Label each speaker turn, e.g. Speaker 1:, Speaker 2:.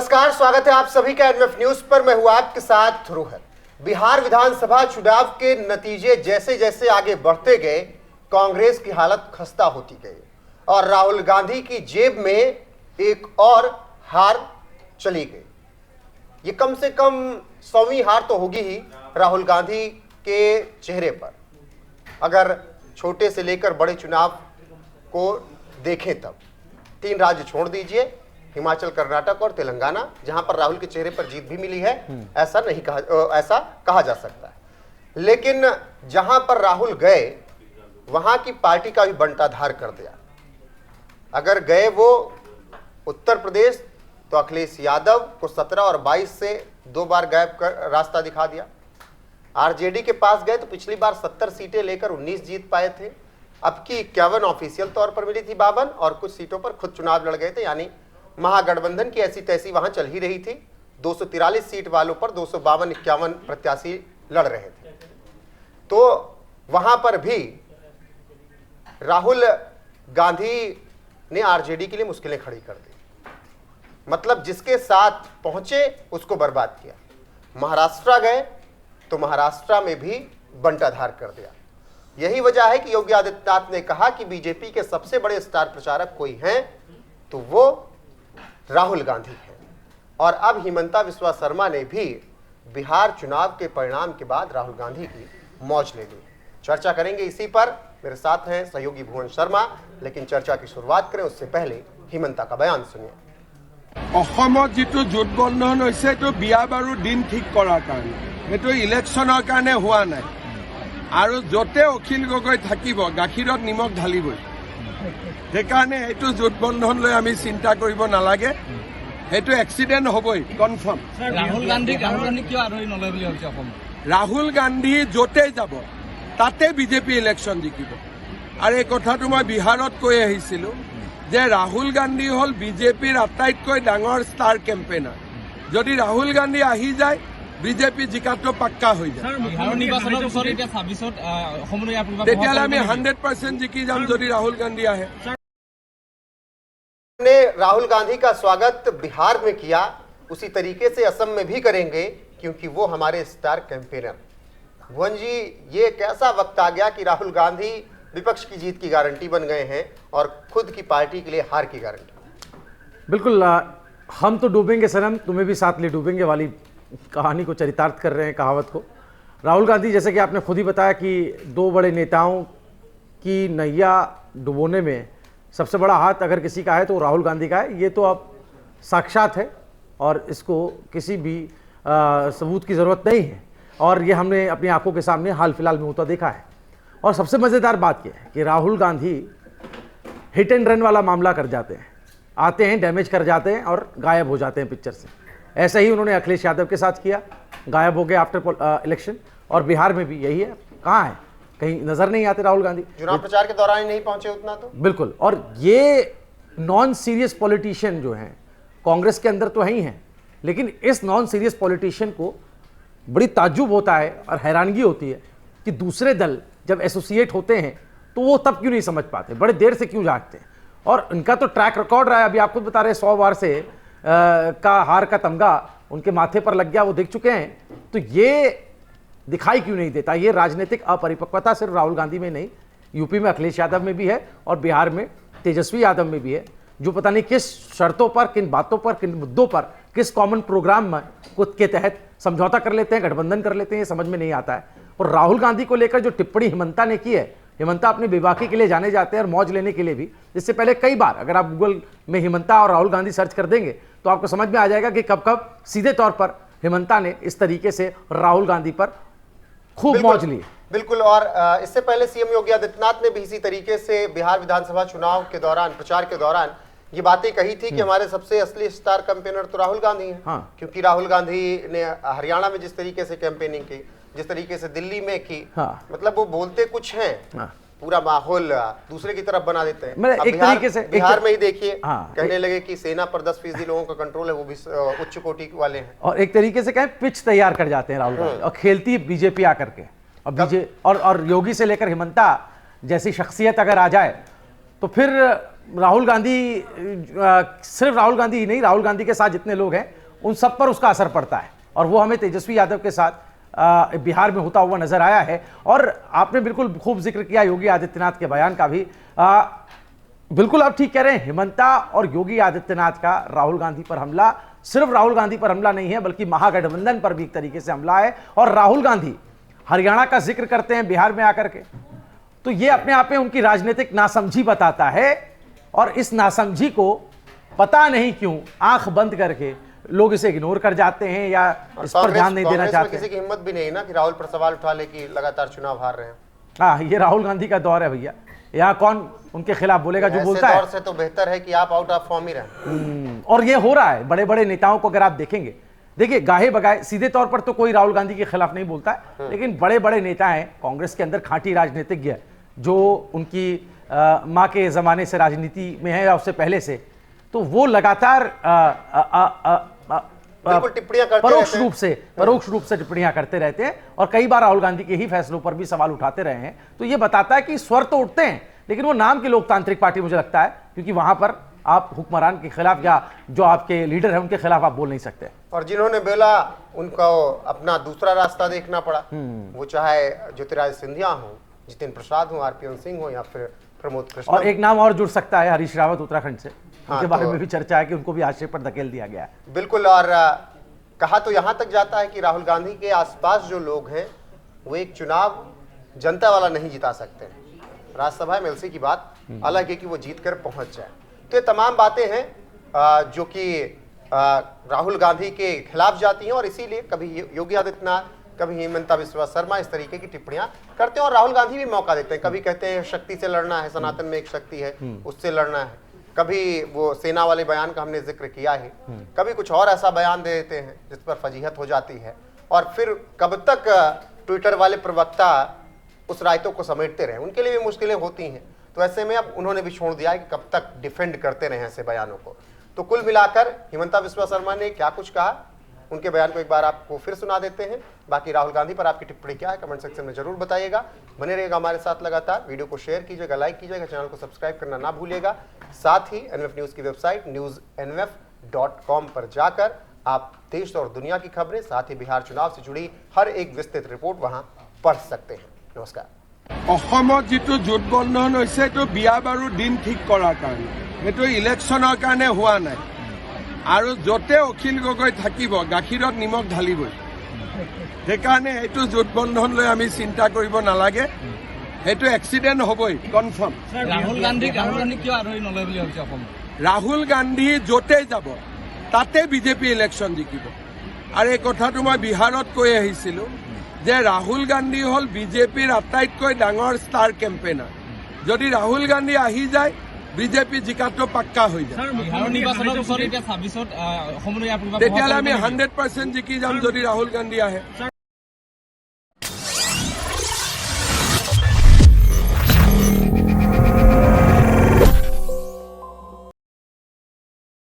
Speaker 1: नमस्कार, स्वागत है आप सभी का एनएफ न्यूज पर। मैं हूं आपके साथ रोहन। बिहार विधानसभा चुनाव के नतीजे जैसे जैसे आगे बढ़ते गए, कांग्रेस की हालत खस्ता होती गई और राहुल गांधी की जेब में एक और हार चली गई। ये कम से कम 100वीं हार तो होगी ही राहुल गांधी के चेहरे पर। अगर छोटे से लेकर बड़े चुनाव को देखें तब 3 राज्य छोड़ दीजिए, हिमाचल, कर्नाटक और तेलंगाना, जहां पर राहुल के चेहरे पर जीत भी मिली है, ऐसा कहा जा सकता है। लेकिन जहां पर राहुल गए वहां की पार्टी का भी बंटाधार कर दिया। अगर गए वो उत्तर प्रदेश तो अखिलेश यादव को 17 और 22 से 2 बार गायब कर रास्ता दिखा दिया। आरजेडी के पास गए तो पिछली बार 70 सीटें लेकर 19 जीत पाए थे। अब की 51 ऑफिशियल तौर पर मिली थी 52 और कुछ सीटों पर खुद चुनाव लड़ गए थे, यानी महागठबंधन की ऐसी तैसी वहां चल ही रही थी। 243 सीट वालों पर 252-51 प्रत्याशी लड़ रहे थे। तो वहां पर भी राहुल गांधी ने आरजेडी के लिए मुश्किलें खड़ी कर दी। मतलब जिसके साथ पहुंचे उसको बर्बाद किया। महाराष्ट्र गए तो महाराष्ट्र में भी बंटाधार कर दिया। यही वजह है कि योगी आदित्यनाथ ने कहा कि बीजेपी के सबसे बड़े स्टार प्रचारक कोई हैं तो वो राहुल गांधी है। और अब हिमंता बिस्वा शर्मा ने भी बिहार चुनाव के परिणाम के बाद राहुल गांधी की मौज ले ली। चर्चा करेंगे इसी पर। मेरे साथ हैं सहयोगी भुवन शर्मा। लेकिन चर्चा की शुरुआत करें उससे पहले हिमंता का बयान सुनिए।
Speaker 2: অসমত যিটো জোটবন্ধন হৈছে এইটো বিয়া বাৰু দিন ঠিক কৰাৰ কাৰণে, এইটো ইলেকশ্যনৰ কাৰণে হোৱা নাই। আৰু য'তে অখিল গগৈ থাকিব গাখীৰত নিমখ ঢালিবই। সেইকাৰণে এইটো জোটবন্ধন লৈ আমি চিন্তা কৰিব নালাগে। সেইটো এক্সিডেণ্ট হ'বই কনফাৰ্ম।
Speaker 3: ৰাহুল গান্ধী কিয় আদৰি নলয় বুলি ভাবিছে অসমত?
Speaker 2: ৰাহুল গান্ধী য'তে যাব তাতে বিজেপি ইলেকশ্যন জিকিব। আৰু এই কথাটো মই বিহাৰত কৈ আহিছিলোঁ যে ৰাহুল গান্ধী হ'ল বিজেপিৰ আটাইতকৈ ডাঙৰ ষ্টাৰ কেম্পেইনাৰ। যদি ৰাহুল গান্ধী আহি যায় বিজেপি জিকাটো পাক্কা হৈ যায়। তেতিয়াহ'লে আমি 100% জিকি যাম যদি ৰাহুল গান্ধী আহে।
Speaker 1: ने राहुल गांधी का स्वागत बिहार में किया, उसी तरीके से असम में भी करेंगे क्योंकि वो हमारे स्टार कैंपेनर। भुवन जी, ये कैसा वक्त आ गया कि राहुल गांधी विपक्ष की जीत की गारंटी बन गए हैं और खुद की पार्टी के लिए हार की गारंटी?
Speaker 4: बिल्कुल, हम तो डूबेंगे सनम, तुम्हें भी साथ ले डूबेंगे वाली कहानी को चरितार्थ कर रहे हैं, कहावत को। राहुल गांधी, जैसे कि आपने खुद ही बताया कि 2 बड़े नेताओं की नैया डुबोने में सबसे बड़ा हाथ अगर किसी का है तो राहुल गांधी का है। ये तो अब साक्षात है और इसको किसी भी सबूत की ज़रूरत नहीं है। और ये हमने अपनी आंखों के सामने हाल फिलहाल में होता देखा है। और सबसे मज़ेदार बात यह है कि Rahul Gandhi hit and run वाला मामला कर जाते हैं, आते हैं, डैमेज कर जाते हैं और गायब हो जाते हैं पिक्चर से। ऐसा ही उन्होंने अखिलेश यादव के साथ किया, गायब हो गए आफ्टर इलेक्शन। और बिहार में भी यही है। कहाँ है? कहीं नजर नहीं आते राहुल गांधी।
Speaker 1: चुनाव प्रचार के दौरान ही नहीं पहुंचे उतना तो।
Speaker 4: बिल्कुल। और ये नॉन सीरियस पॉलिटिशियन जो हैं कांग्रेस के अंदर तो है ही हैं, लेकिन इस नॉन सीरियस पॉलिटिशियन को बड़ी ताज्जुब होता है और हैरानगी होती है कि दूसरे दल जब एसोसिएट होते हैं तो वो तब क्यों नहीं समझ पाते, बड़े देर से क्यों जागते हैं। और इनका तो ट्रैक रिकॉर्ड रहा है। अभी आप खुद बता रहे 100 बार से का हार का तमगा उनके माथे पर लग गया, वो देख चुके हैं। तो ये दिखाई क्यों नहीं देता? ये राजनीतिक अपरिपक्वता सिर्फ राहुल गांधी में नहीं, यूपी में अखिलेश यादव में भी है और बिहार में तेजस्वी यादव में भी है, जो पता नहीं किस शर्तों पर, किन बातों पर, किन मुद्दों पर, किस कॉमन प्रोग्राम के तहत समझौता कर लेते हैं, गठबंधन कर लेते हैं, ये समझ में नहीं आता है। और राहुल गांधी को लेकर जो टिप्पणी हिमंता ने की है, हिमंता अपनी बेबाकी के लिए जाने जाते हैं और मौज लेने के लिए भी। इससे पहले कई बार अगर आप गूगल में हिमंता और राहुल गांधी सर्च कर देंगे तो आपको समझ में आ जाएगा कि कब कब सीधे तौर पर हिमंता ने इस तरीके से राहुल गांधी पर खूब मौज ली।
Speaker 1: बिल्कुल। और इससे पहले सीएम योगी आदित्यनाथ ने भी इसी तरीके से बिहार विधानसभा चुनाव के दौरान, प्रचार के दौरान ये बातें कही थी कि हमारे सबसे असली स्टार कैंपेनर तो राहुल गांधी हैं।
Speaker 4: हाँ।
Speaker 1: क्योंकि राहुल गांधी ने हरियाणा में जिस तरीके से कैंपेनिंग की, जिस तरीके से दिल्ली में की,
Speaker 4: हाँ।
Speaker 1: मतलब वो बोलते कुछ हैं,
Speaker 4: हाँ।
Speaker 1: पूरा माहौल दूसरे की तरफ बना देते हैं।
Speaker 4: मतलब एक तरीके से
Speaker 1: बिहार में ही देखिए,
Speaker 4: हाँ,
Speaker 1: कहने लगे कि सेना पर 10% लोगों का कंट्रोल है, वो भी उच्च कोटि वाले हैं।
Speaker 4: और एक तरीके से कहें पिच तैयार कर जाते हैं राहुल गांधी और खेलती है बीजेपी आकर के। और योगी से लेकर हिमंता जैसी शख्सियत अगर आ जाए तो फिर राहुल गांधी सिर्फ राहुल गांधी ही नहीं, राहुल गांधी के साथ जितने लोग हैं उन सब पर उसका असर पड़ता है और वो हमें तेजस्वी यादव के साथ बिहार में होता हुआ नजर आया है। और आपने बिल्कुल खूब जिक्र किया योगी आदित्यनाथ के बयान का भी। बिल्कुल आप ठीक कह रहे हैं, हिमंता और योगी आदित्यनाथ का राहुल गांधी पर हमला सिर्फ राहुल गांधी पर हमला नहीं है बल्कि महागठबंधन पर भी एक तरीके से हमला है। और राहुल गांधी हरियाणा का जिक्र करते हैं बिहार में आकर के, तो ये अपने आप में उनकी राजनीतिक नासमझी बताता है। और इस नासमझी को पता नहीं क्यों आंख बंद करके लोग इसे इग्नोर कर जाते हैं या इस पर ध्यान नहीं देना चाहते।
Speaker 1: किसी की हिम्मत भी नहीं ना कि राहुल पर सवाल उठा ले कि लगातार चुनाव हार रहे हैं।
Speaker 4: हाँ, ये राहुल गांधी का दौर है भैया, यहाँ कौन उनके खिलाफ बोलेगा? जो बोलता है
Speaker 1: दौर से तो बेहतर है कि आप आउट ऑफ फॉर्म ही रहें।
Speaker 4: और ये हो रहा है बड़े बड़े नेताओं को अगर आप देखेंगे, देखिए गाहे बगाए सीधे तौर पर तो कोई राहुल गांधी के खिलाफ नहीं बोलता है, लेकिन बड़े बड़े नेता हैं कांग्रेस के अंदर, खांटी राजनीतिज्ञ जो उनकी माँ के जमाने से राजनीति में है या उससे पहले से, तो वो लगातार
Speaker 1: टिप्पणियां करते
Speaker 4: परोक्ष रूप से टिप्पणियां करते रहते हैं और कई बार राहुल गांधी के ही फैसलों पर भी सवाल उठाते रहे हैं। तो ये बताता है कि स्वर तो उठते हैं, लेकिन वो नाम की लोकतांत्रिक पार्टी मुझे लगता है, क्योंकि वहां पर आप हुक्मरान के खिलाफ या जो आपके लीडर है उनके खिलाफ आप बोल नहीं सकते।
Speaker 1: और जिन्होंने बोला उनको अपना दूसरा रास्ता देखना पड़ा, वो चाहे ज्योतिरादित्य सिंधिया हो, जितेंद्र प्रसाद हो, आरपीएन सिंह हो या फिर प्रमोद कृष्ण।
Speaker 4: और एक नाम और जुड़ सकता है, हरीश रावत उत्तराखंड से,
Speaker 1: हाँ,
Speaker 4: उनके बारे में भी चर्चा है कि उनको भी आश्रय पर धकेल दिया गया है।
Speaker 1: बिल्कुल। और कहा तो यहां तक जाता है कि राहुल गांधी के आसपास जो लोग हैं वो एक चुनाव जनता वाला नहीं जिता सकते। राज्यसभा में एमएलसी की बात अलग है कि वो जीत कर पहुंच जाए। तो ये तमाम बातें हैं जो कि राहुल गांधी के खिलाफ जाती हैं और इसीलिए कभी योगी आदित्यनाथ, कभी हिमंता बिस्वा शर्मा इस तरीके की टिप्पणियां करते हैं और राहुल गांधी भी मौका देते हैं। कभी कहते हैं शक्ति से लड़ना है, सनातन में एक शक्ति है उससे लड़ना है, कभी वो सेना वाले बयान का हमने जिक्र किया है, कभी कुछ और ऐसा बयान दे देते हैं जिस पर फजीहत हो जाती है। और फिर कब तक ट्विटर वाले प्रवक्ता उस रायतों को समेटते रहे, उनके लिए भी मुश्किलें होती हैं। तो ऐसे में अब उन्होंने भी छोड़ दिया है कि कब तक डिफेंड करते रहे ऐसे बयानों को। तो कुल मिलाकर हिमंता बिस्वा शर्मा ने क्या कुछ कहा, उनके बयान को एक बार आपको फिर सुना देते हैं। बाकी राहुल गांधी पर आपकी टिप्पणी क्या है कमेंट सेक्शन में जरूर बताइएगा। बने रहिएगा हमारे साथ लगातार, वीडियो को शेयर कीजिएगा, लाइक कीजिएगा, चैनल को सब्सक्राइब करना ना भूलिएगा। साथ ही एनएफ न्यूज की वेबसाइट newsnf.com पर जाकर आप देश और दुनिया की खबरें, साथ ही बिहार चुनाव से जुड़ी हर एक विस्तृत रिपोर्ट वहां पढ़ सकते हैं। नमस्कार।
Speaker 2: অসমত যিটো জোট বন্ধন হৈছে এইটো বিয়া বাৰু দিন ঠিক কৰাৰ কাৰণে, সেইটো ইলেকশ্যনৰ কাৰণে হোৱা নাই। আৰু য'তে অখিল গগৈ থাকিব গাখীৰত নিমখ ঢালিবই, সেইকাৰণে এইটো জোট বন্ধন লৈ আমি চিন্তা কৰিব নালাগে, সেইটো এক্সিডেণ্ট হ'বই কনফাৰ্ম।
Speaker 3: ৰাহুল গান্ধী কিয় আদৰি নলয় বুলি ভাবিছে অসমত?
Speaker 2: ৰাহুল গান্ধী য'তেই যাব তাতে বিজেপি ইলেকশ্যন জিকিব। আৰু এই কথাটো মই বিহাৰত কৈ আহিছিলোঁ যে ৰাহুল গান্ধী হ'ল বিজেপিৰ আটাইতকৈ ডাঙৰ ষ্টাৰ কেম্পেইনাৰ। যদি ৰাহুল গান্ধী আহি যায় বিজেপি জিকাটো পাক্কা হৈ যায়।
Speaker 3: বিহাৰৰ নিৰ্বাচনৰ পিছত এতিয়া 26ত অসমলৈ
Speaker 2: তেতিয়াহ'লে আমি 100% জিকি যাম যদি ৰাহুল গান্ধী আহে।